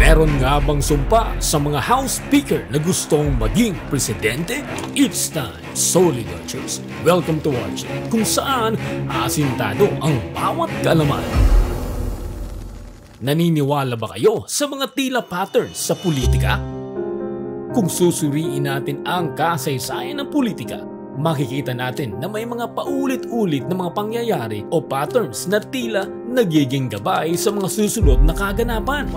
Meron nga bang sumpa sa mga House Speaker na gustong maging presidente? It's time, Solid Watchers. Welcome to Watch, kung saan asintado ang bawat kaalaman. Naniniwala ba kayo sa mga tila patterns sa politika? Kung susuriin natin ang kasaysayan ng politika, makikita natin na may mga paulit-ulit na mga pangyayari o patterns na tila nagiging gabay sa mga susunod na kaganapan.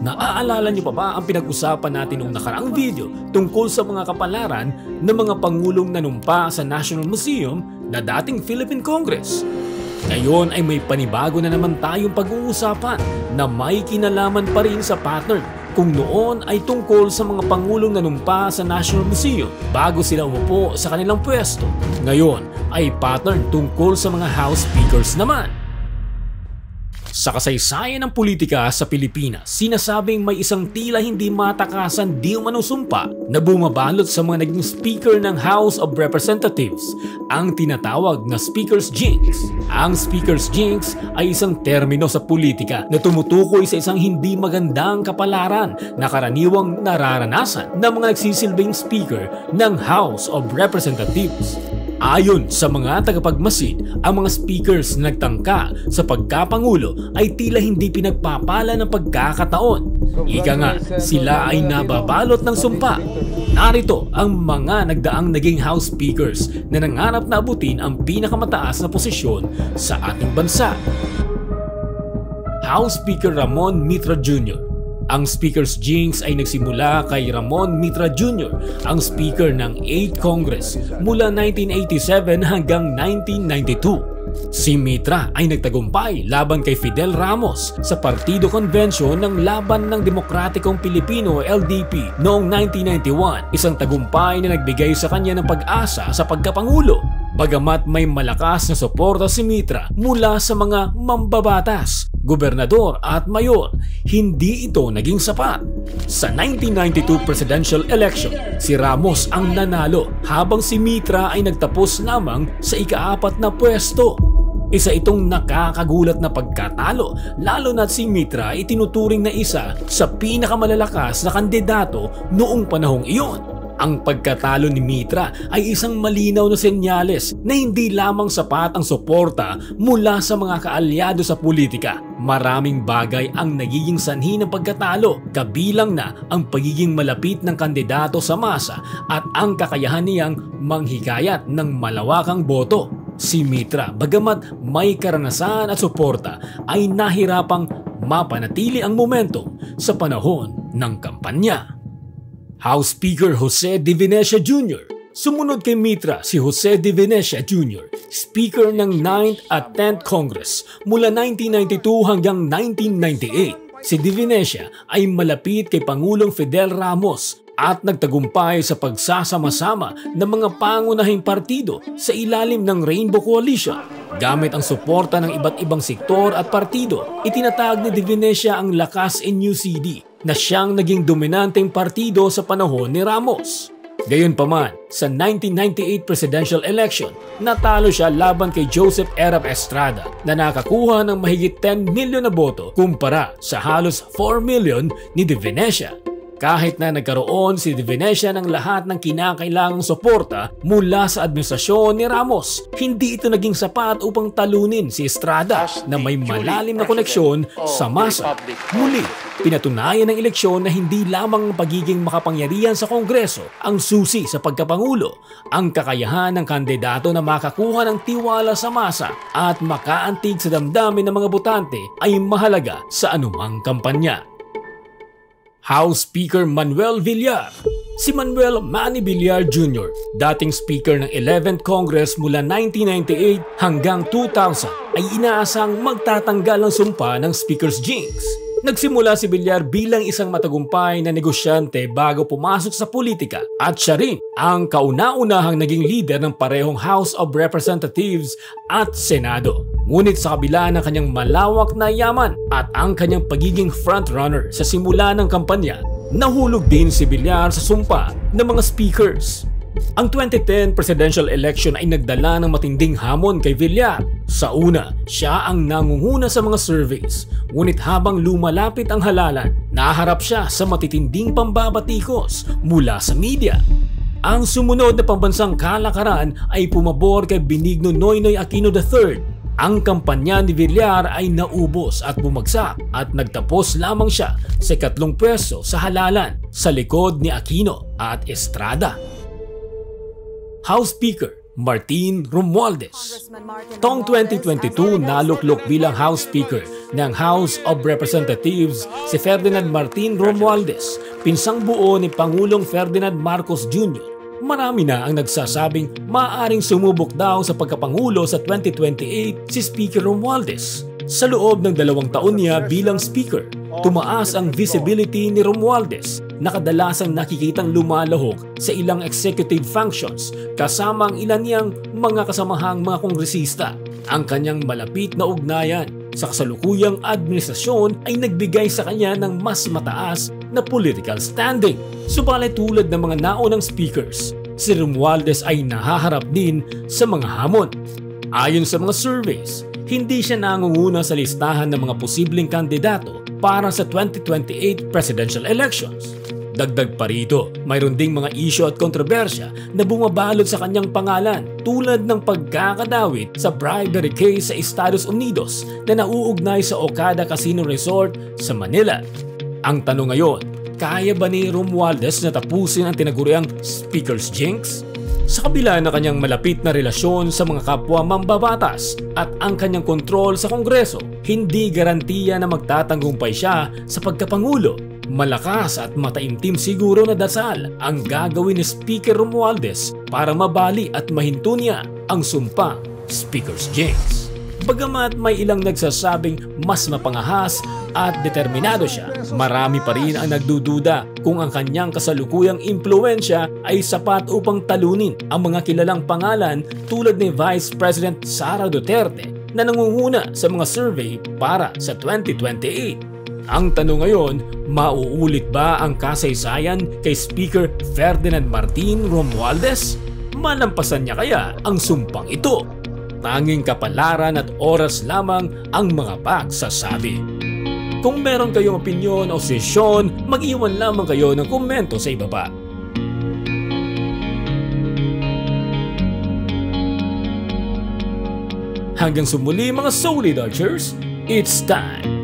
Naaalala niyo pa ba ang pinag-usapan natin noong nakaraang video tungkol sa mga kapalaran ng mga pangulong nanumpa sa National Museum na dating Philippine Congress? Ngayon ay may panibago na naman tayong pag-uusapan na may kinalaman pa rin sa pattern kung noon ay tungkol sa mga pangulong nanumpa sa National Museum bago sila umupo sa kanilang pwesto. Ngayon ay pattern tungkol sa mga House Speakers naman. Sa kasaysayan ng politika sa Pilipinas, sinasabing may isang tila hindi matakasan di umano sumpa na bumabalot sa mga naging Speaker ng House of Representatives, ang tinatawag na Speaker's Jinx. Ang Speaker's Jinx ay isang termino sa politika na tumutukoy sa isang hindi magandang kapalaran na karaniwang nararanasan ng mga nagsisilbing Speaker ng House of Representatives. Ayon sa mga tagapagmasid, ang mga speakers na nagtangka sa pagkapangulo ay tila hindi pinagpapala ng pagkakataon. Ika nga, sila ay nababalot ng sumpa. Narito ang mga nagdaang naging House Speakers na nangarap na abutin ang pinakamataas na posisyon sa ating bansa. House Speaker Ramon Mitra Jr. Ang Speaker's Jinx ay nagsimula kay Ramon Mitra Jr., ang Speaker ng 8th Congress mula 1987 hanggang 1992. Si Mitra ay nagtagumpay laban kay Fidel Ramos sa Partido Convention ng Laban ng Demokratikong Pilipino LDP noong 1991, isang tagumpay na nagbigay sa kanya ng pag-asa sa pagkapangulo. Bagamat may malakas na suporta si Mitra mula sa mga mambabatas, gobernador at mayor, hindi ito naging sapat. Sa 1992 presidential election, si Ramos ang nanalo habang si Mitra ay nagtapos lamang sa ika-4 na pwesto. Isa itong nakakagulat na pagkatalo, lalo na't si Mitra ay tinuturing na isa sa pinakamalalakas na kandidato noong panahong iyon. Ang pagkatalo ni Mitra ay isang malinaw na senyales na hindi lamang sapat ang suporta mula sa mga kaalyado sa politika. Maraming bagay ang nagiging sanhi ng pagkatalo, kabilang na ang pagiging malapit ng kandidato sa masa at ang kakayahan niyang manghikayat ng malawakang boto. Si Mitra, bagamat may karanasan at suporta, ay nahirapang mapanatili ang momentum sa panahon ng kampanya. House Speaker Jose D. Venecia Jr. Sumunod kay Mitra si Jose D. Venecia Jr., Speaker ng 9th at 10th Congress mula 1992 hanggang 1998. Si D. Venecia ay malapit kay Pangulong Fidel Ramos at nagtagumpay sa pagsasama-sama ng mga pangunahing partido sa ilalim ng Rainbow Coalition. Gamit ang suporta ng iba't ibang sektor at partido, itinatag ni D. Venecia ang Lakas NUCD na siyang naging dominanteng partido sa panahon ni Ramos. Gayunpaman, sa 1998 presidential election, natalo siya laban kay Joseph Erap Estrada na nakakuha ng mahigit 10 milyon na boto kumpara sa halos 4 milyon ni D. Venecia. Kahit na nagkaroon si D. Venecia ng lahat ng kinakailangang suporta mula sa administrasyon ni Ramos, hindi ito naging sapat upang talunin si Estrada na may malalim na koneksyon sa masa. Muli, pinatunayan ng eleksyon na hindi lamang ang pagiging makapangyarihan sa Kongreso ang susi sa pagkapangulo, ang kakayahan ng kandidato na makakuha ng tiwala sa masa at makaantig sa damdamin ng mga botante ay mahalaga sa anumang kampanya. House Speaker Manuel Villar. Si Manuel Manny Villar Jr., dating Speaker ng 11th Congress mula 1998 hanggang 2000, ay inaasang magtatanggal ng sumpa ng Speaker's Jinx. Nagsimula si Villar bilang isang matagumpay na negosyante bago pumasok sa politika at siya rin ang kauna-unahang naging leader ng parehong House of Representatives at Senado. Ngunit sa kabila ng kanyang malawak na yaman at ang kanyang pagiging frontrunner sa simula ng kampanya, nahulog din si Villar sa sumpa ng mga speakers. Ang 2010 presidential election ay nagdala ng matinding hamon kay Villar. Sa una, siya ang nangunguna sa mga surveys. Ngunit habang lumalapit ang halalan, naharap siya sa matitinding pambabatikos mula sa media. Ang sumunod na pambansang kalakaran ay pumabor kay Benigno Noynoy Aquino III. Ang kampanya ni Villar ay naubos at bumagsak at nagtapos lamang siya sa 3 pwesto sa halalan sa likod ni Aquino at Estrada. House Speaker Martin Romualdez. Taong 2022 naluklok bilang House Speaker ng House of Representatives si Ferdinand Martin Romualdez, pinsang buo ni Pangulong Ferdinand Marcos Jr. Marami na ang nagsasabing maaaring sumubok daw sa pagkapangulo sa 2028 si Speaker Romualdez. Sa loob ng 2 taon niya bilang Speaker, tumaas ang visibility ni Romualdez na kadalasang nakikitang lumalahok sa ilang executive functions kasama ang ilan niyang mga kasamahang mga kongresista. Ang kanyang malapit na ugnayan sa kasalukuyang administrasyon ay nagbigay sa kanya ng mas mataas na political standing. Subalit tulad ng mga naunang speakers, si Romualdez ay nahaharap din sa mga hamon. Ayon sa mga surveys, hindi siya nangunguna sa listahan ng mga posibleng kandidato para sa 2028 presidential elections. Dagdag pa rito, mayroon ding mga isyu at kontrobersya na bumabalot sa kanyang pangalan tulad ng pagkakadawit sa bribery case sa Estados Unidos na nauugnay sa Okada Casino Resort sa Manila. Ang tanong ngayon, kaya ba ni Romualdez na tapusin ang tinaguriang Speaker's Jinx? Sa kabila ng kanyang malapit na relasyon sa mga kapwa mambabatas at ang kanyang kontrol sa Kongreso, hindi garantiya na magtatanggumpay siya sa pagkapangulo. Malakas at mataimtim siguro na dasal ang gagawin ni Speaker Romualdez para mabali at mahinto niya ang sumpang Speaker's Jinx. Bagamat may ilang nagsasabing mas mapangahas at determinado siya, marami pa rin ang nagdududa kung ang kanyang kasalukuyang impluensya ay sapat upang talunin ang mga kilalang pangalan tulad ni Vice President Sara Duterte na nangunguna sa mga survey para sa 2028. Ang tanong ngayon, mauulit ba ang kasaysayan kay Speaker Ferdinand Martin Romualdez? Malampasan niya kaya ang sumpang ito? Tanging kapalaran at oras lamang ang mga pagsasabi. Kung meron kayong opinyon o sesyon, mag-iwan lamang kayo ng komento sa ibaba. Hanggang sumuli mga Solid Archers, it's time